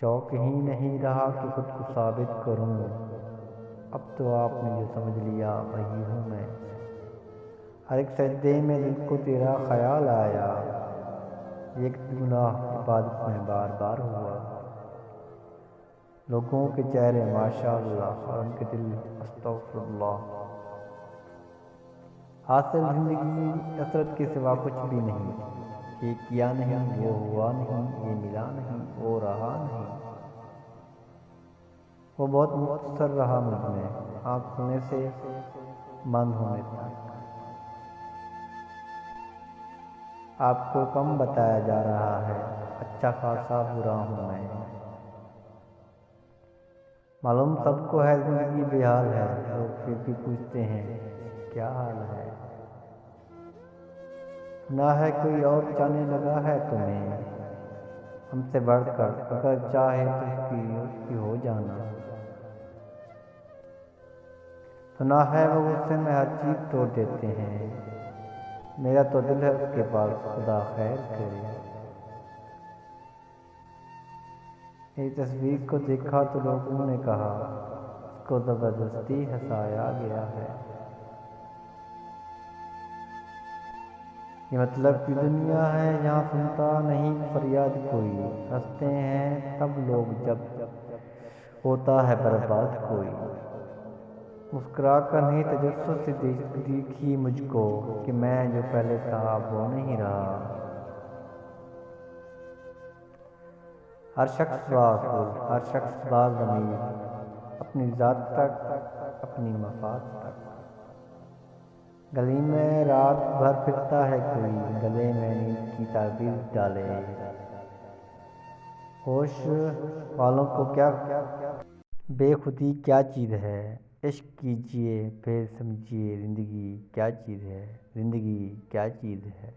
شوق ہی نہیں رہا کہ خود کو ثابت کروں، اب تو آپ نے جو سمجھ لیا وہی ہوں میں۔ ہر ایک سجدے میں دل کو تیرا خیال آیا، ایک گناہ عبادت میں بار بار ہوا۔ لوگوں کے چہرے ماشاء اللہ اور ان کے دل استغفر اللہ۔ حاصل زندگی کثرت کے سوا کچھ بھی نہیں، یہ کیا نہیں، وہ ہوا نہیں، یہ ملا نہیں، وہ رہا نہیں۔ وہ بہت مختصر رہا مجھ میں، آنکھ کھلنے سے بند ہونے تک۔ آپ کو کم بتایا جا رہا ہے، اچھا خاصا برا ہوں میں۔ معلوم سب کو ہے زندگی بے حال ہے، لوگ پھر بھی پوچھتے ہیں کیا حال ہے۔ نہ ہے کوئی اور چاہنے لگا ہے تمہیں ہم سے بڑھ کر، اگر چاہے تو اس کی ہو جانا۔ تو نہ ہے وہ غصے میں ہر چیز توڑ دیتے ہیں، میرا تو دل ہے اس کے پاس، خدا خیر کرے۔ میری تصویر کو دیکھا تو لوگوں نے کہا اس کو زبردستی ہنسایا گیا ہے۔ یہ مطلب کی دنیا ہے، یہاں سنتا نہیں فریاد کوئی، ہنستے ہیں تب لوگ جب ہوتا ہے برباد کوئی۔ مسکرا کر نہیں تجسس سے دیکھی مجھ کو، کہ میں جو پہلے تھا اب وہ نہیں رہا۔ ہر شخص باعقل، ہر شخص باضمیر، اپنی ذات تک، اپنی مفاد تک۔ گلی میں رات بھر پھرتا ہے کوئی، گلے میں نیند کی تعویذ ڈالے۔ ہوش والوں کو کیا بے خودی کیا چیز ہے، عشق کیجئے پھر سمجھیے زندگی کیا چیز ہے، زندگی کیا چیز ہے۔